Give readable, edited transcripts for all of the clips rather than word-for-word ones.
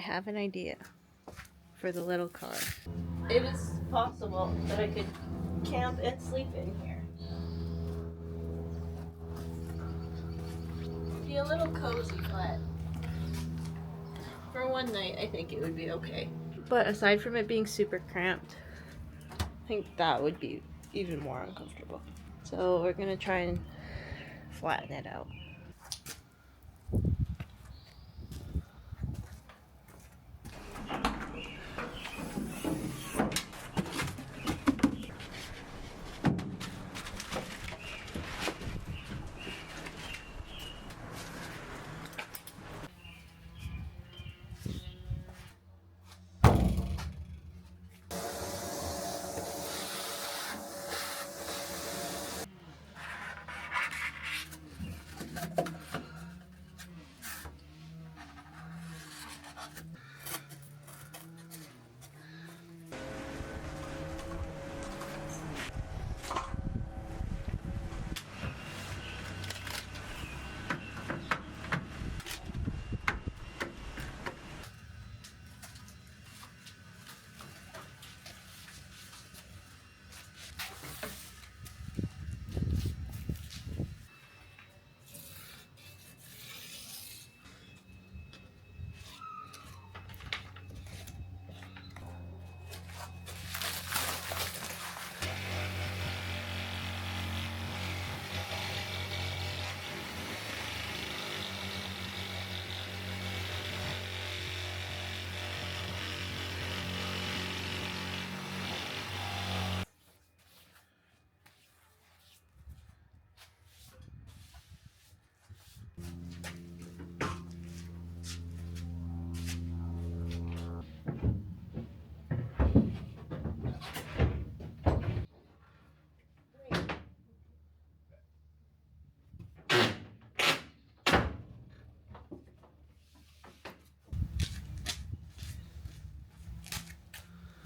have an idea for the little car. It is possible that I could camp and sleep in here. Be a little cozy, but for one night, I think it would be okay. But aside from it being super cramped, I think that would be even more uncomfortable. So we're gonna try and flatten it out.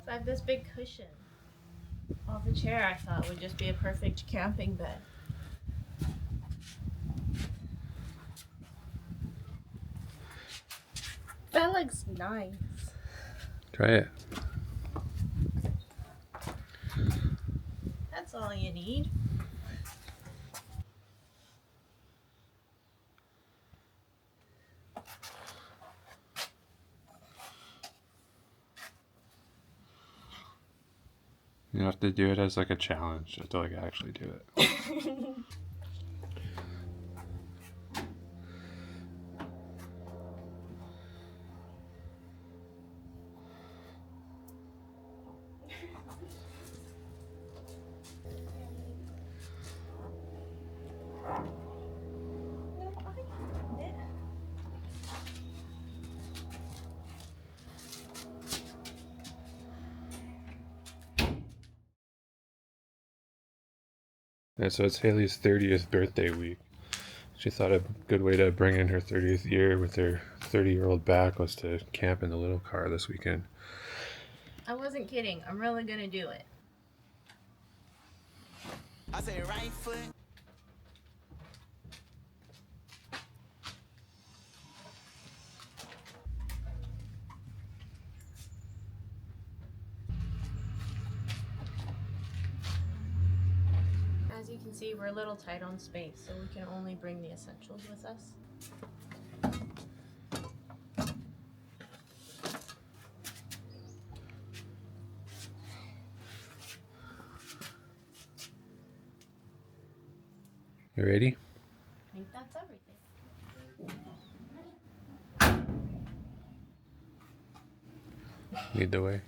I have this big cushion off the chair. I thought would just be a perfect camping bed. That looks nice. Try it. That's all you need. You have to do it as like a challenge until I can actually do it. And so it's Hailey's 30th birthday week. She thought a good way to bring in her 30th year with her 30-year-old back was to camp in the little car this weekend. I wasn't kidding. I'm really gonna do it. I say right foot. As you can see, we're a little tight on space, so we can only bring the essentials with us. You ready? I think that's everything. Lead the way.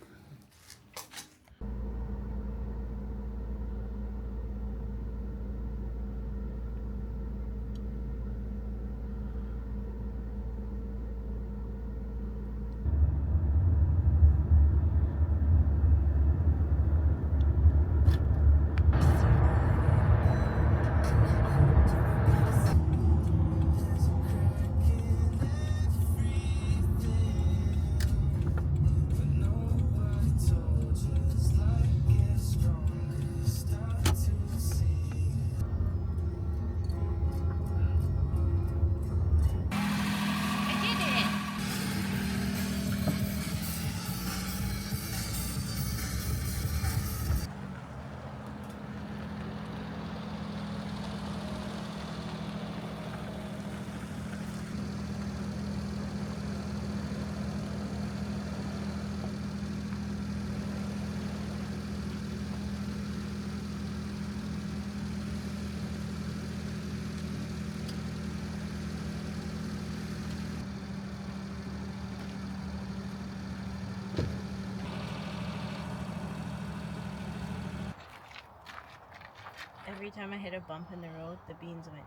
Every time I hit a bump in the road, the beans went.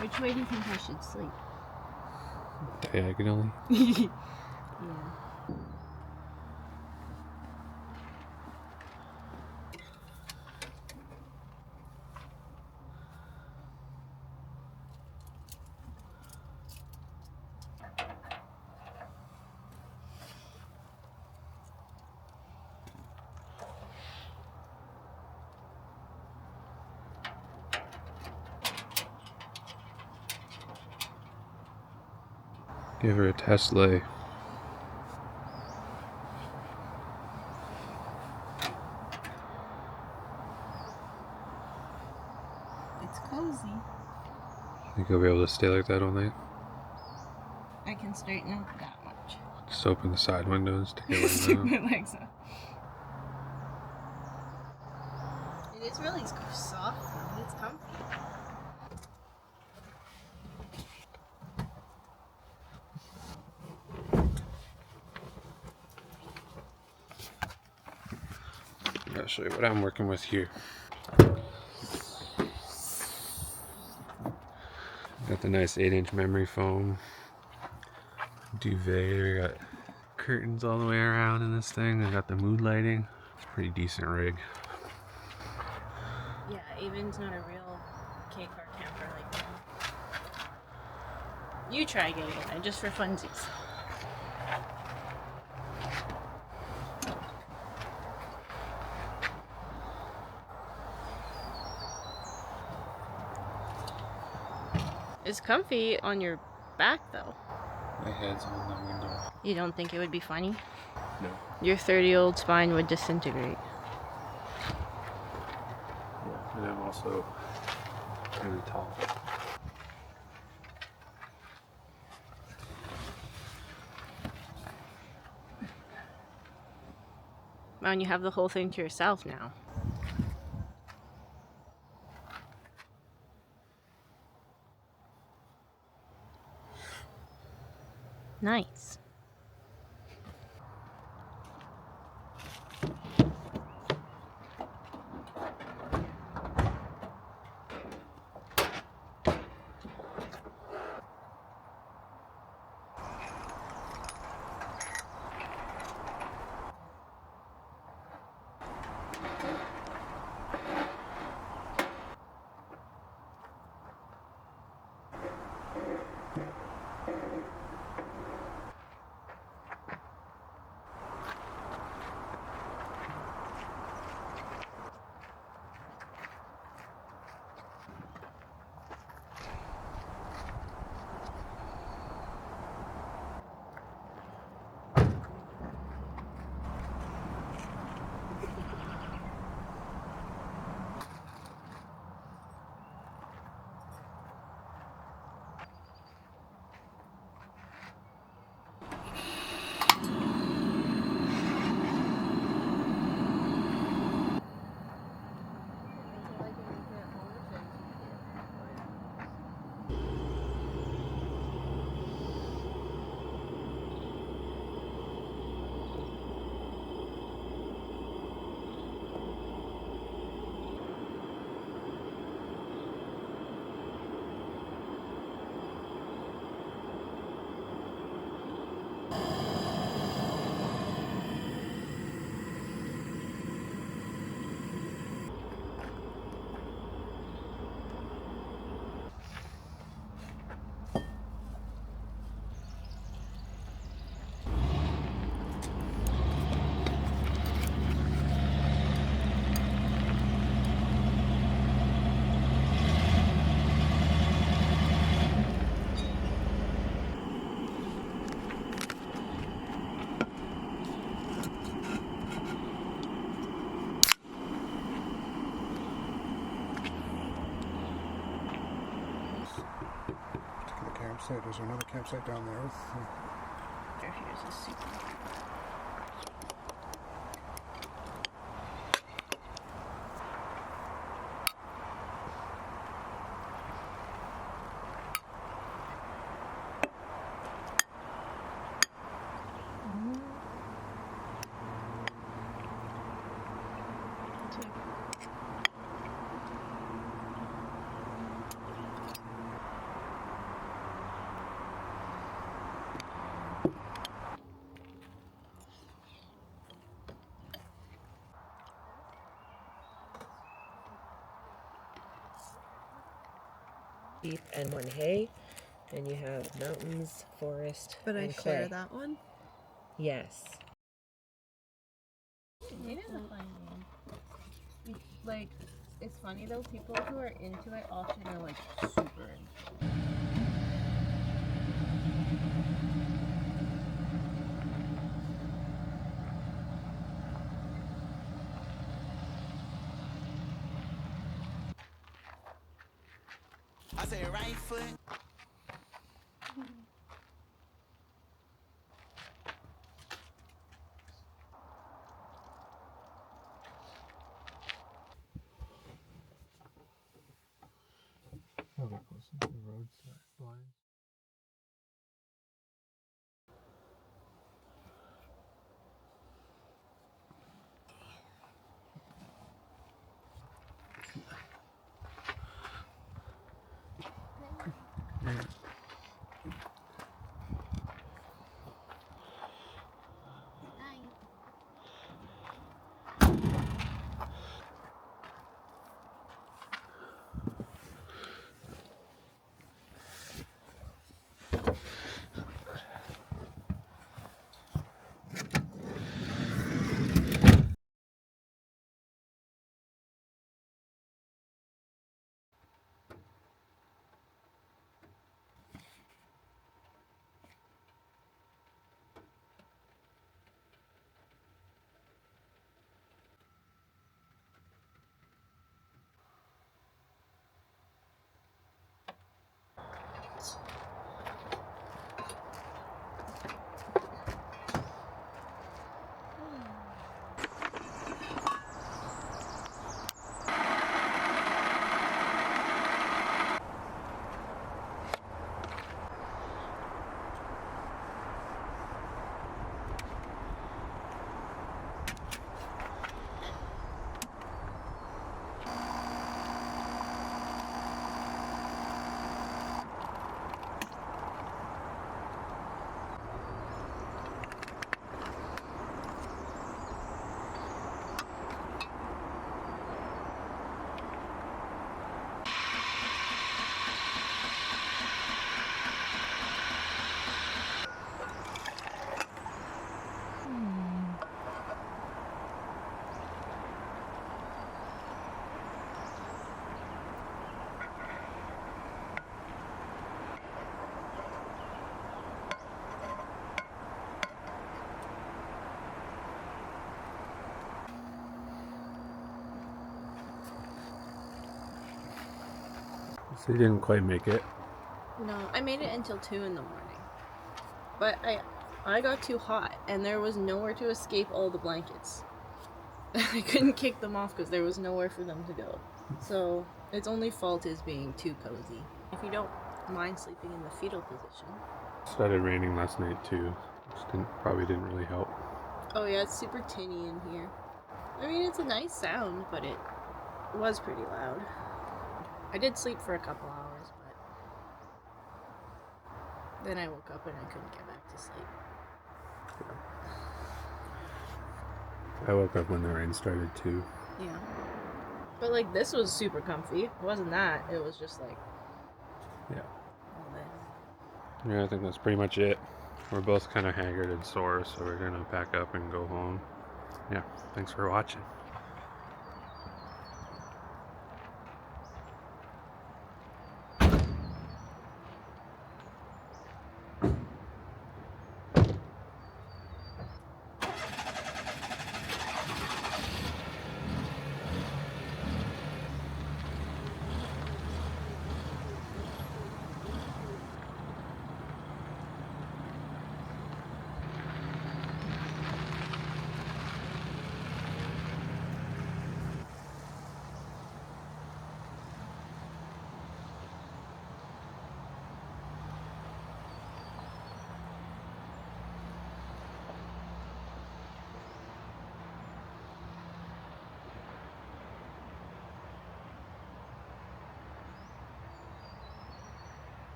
Which way do you think I should sleep? Diagonally. Yeah. Give her a Tesla. It's cozy. Think you'll be able to stay like that all night? I can straighten out that much. Just open the side windows to get Stick wind out. my legs up. It is really soft and it's comfy. I'll show you what I'm working with here. Got the nice 8-inch memory foam duvet. Got curtains all the way around in this thing. I got the mood lighting. It's a pretty decent rig. Yeah, Avon's not a real K-car camper like that. You try getting in there just for funsies. It's comfy on your back though. My head's on the window. You don't think it would be funny? No. Your 30-year-old spine would disintegrate. Yeah, and I'm also really tall. Wow, and you have the whole thing to yourself now. Nice. Campsite. There's another campsite down there. Here's a super. Beef and one hay. And you have mountains, forest, But I and share clay. that one. Yes. It is a fun game. Like, it's funny though, people who are into it often are like super into it. I say right foot. Oh, they're close to the roadside lines. So you didn't quite make it. No, I made it until 2 in the morning. But I got too hot, and there was nowhere to escape all the blankets. I couldn't kick them off because there was nowhere for them to go. So its only fault is being too cozy. If you don't mind sleeping in the fetal position. Started raining last night too, which probably didn't really help. Oh yeah, it's super tinny in here. I mean, it's a nice sound, but it was pretty loud. I did sleep for a couple hours, but then I woke up and I couldn't get back to sleep. I woke up when the rain started too. Yeah. But like this was super comfy. It wasn't that. It was just like Yeah. all this. Yeah, I think that's pretty much it. We're both kind of haggard and sore, so we're gonna pack up and go home. Yeah, thanks for watching.